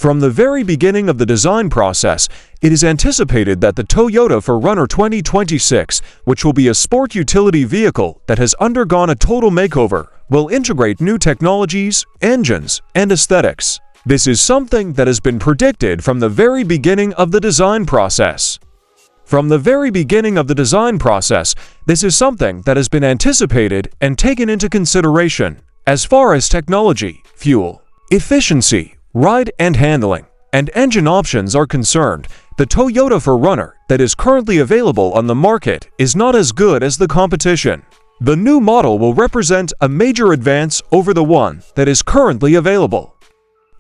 From the very beginning of the design process, it is anticipated that the Toyota 4Runner 2026, which will be a sport utility vehicle that has undergone a total makeover, will integrate new technologies, engines, and aesthetics. This is something that has been predicted from the very beginning of the design process. From the very beginning of the design process, this is something that has been anticipated and taken into consideration as far as technology, fuel, efficiency, ride and handling, and engine options are concerned. The Toyota 4Runner that is currently available on the market is not as good as the competition. The new model will represent a major advance over the one that is currently available.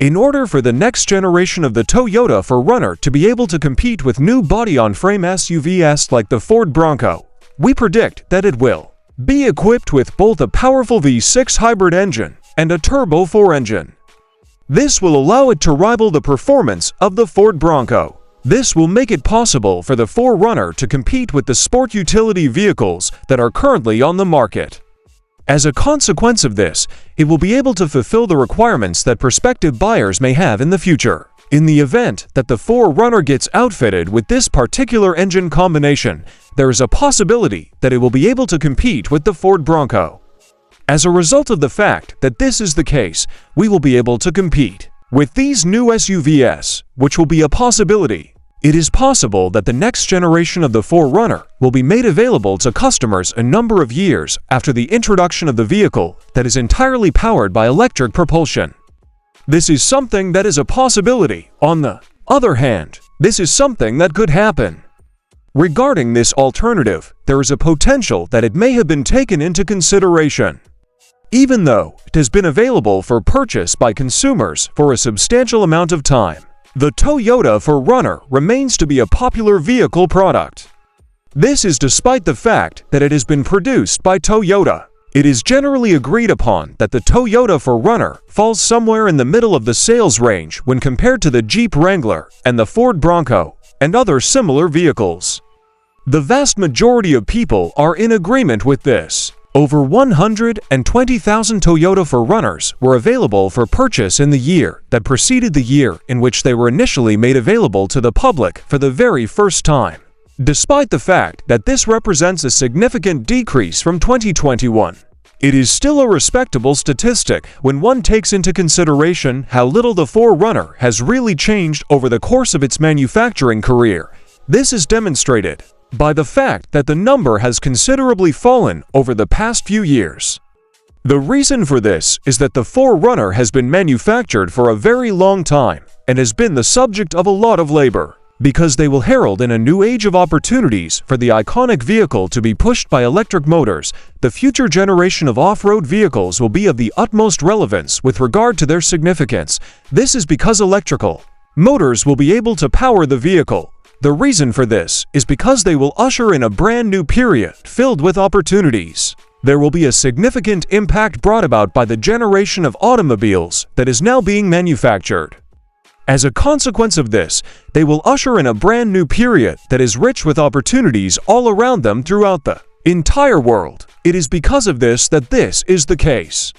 In order for the next generation of the Toyota 4Runner to be able to compete with new body-on-frame SUVs like the Ford Bronco, we predict that it will be equipped with both a powerful V6 hybrid engine and a Turbo 4 engine. This will allow it to rival the performance of the Ford Bronco. This will make it possible for the 4Runner to compete with the sport utility vehicles that are currently on the market. As a consequence of this, it will be able to fulfill the requirements that prospective buyers may have in the future. In the event that the 4Runner gets outfitted with this particular engine combination, there is a possibility that it will be able to compete with the Ford Bronco. As a result of the fact that this is the case, we will be able to compete with these new SUVs, which will be a possibility. It is possible that the next generation of the 4Runner will be made available to customers a number of years after the introduction of the vehicle that is entirely powered by electric propulsion. This is something that is a possibility. On the other hand, this is something that could happen. Regarding this alternative, there is a potential that it may have been taken into consideration. Even though it has been available for purchase by consumers for a substantial amount of time, the Toyota 4Runner remains to be a popular vehicle product. This is despite the fact that it has been produced by Toyota. It is generally agreed upon that the Toyota 4Runner falls somewhere in the middle of the sales range when compared to the Jeep Wrangler and the Ford Bronco and other similar vehicles. The vast majority of people are in agreement with this. Over 120,000 Toyota 4Runners were available for purchase in the year that preceded the year in which they were initially made available to the public for the very first time. Despite the fact that this represents a significant decrease from 2021, it is still a respectable statistic when one takes into consideration how little the 4Runner has really changed over the course of its manufacturing career. This is demonstrated by the fact that the number has considerably fallen over the past few years. The reason for this is that the 4Runner has been manufactured for a very long time and has been the subject of a lot of labor. Because they will herald in a new age of opportunities for the iconic vehicle to be pushed by electric motors, the future generation of off-road vehicles will be of the utmost relevance with regard to their significance. This is because electrical motors will be able to power the vehicle. The reason for this is because they will usher in a brand new period filled with opportunities. There will be a significant impact brought about by the generation of automobiles that is now being manufactured. As a consequence of this, they will usher in a brand new period that is rich with opportunities all around them throughout the entire world. It is because of this that this is the case.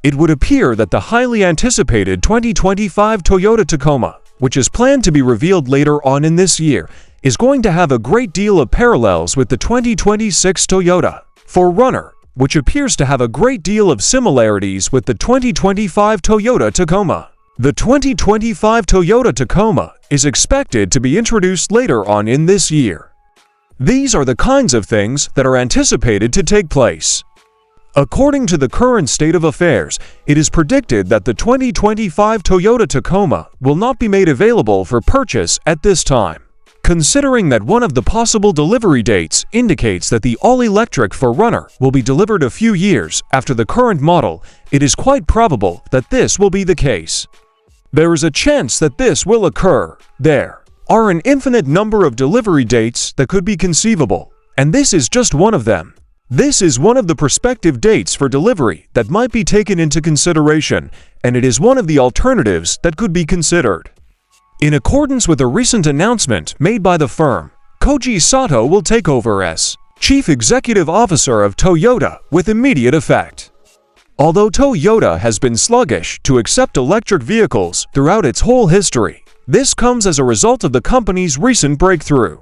It would appear that the highly anticipated 2025 Toyota Tacoma, which is planned to be revealed later on in this year, is going to have a great deal of parallels with the 2026 Toyota 4Runner, which appears to have a great deal of similarities with the 2025 Toyota Tacoma. The 2025 Toyota Tacoma is expected to be introduced later on in this year. These are the kinds of things that are anticipated to take place. According to the current state of affairs, it is predicted that the 2025 Toyota Tacoma will not be made available for purchase at this time. Considering that one of the possible delivery dates indicates that the all-electric 4Runner will be delivered a few years after the current model, it is quite probable that this will be the case. There is a chance that this will occur. There are an infinite number of delivery dates that could be conceivable, and this is just one of them. This is one of the prospective dates for delivery that might be taken into consideration, and it is one of the alternatives that could be considered. In accordance with a recent announcement made by the firm, Koji Sato will take over as Chief Executive Officer of Toyota with immediate effect. Although Toyota has been sluggish to accept electric vehicles throughout its whole history, this comes as a result of the company's recent breakthrough.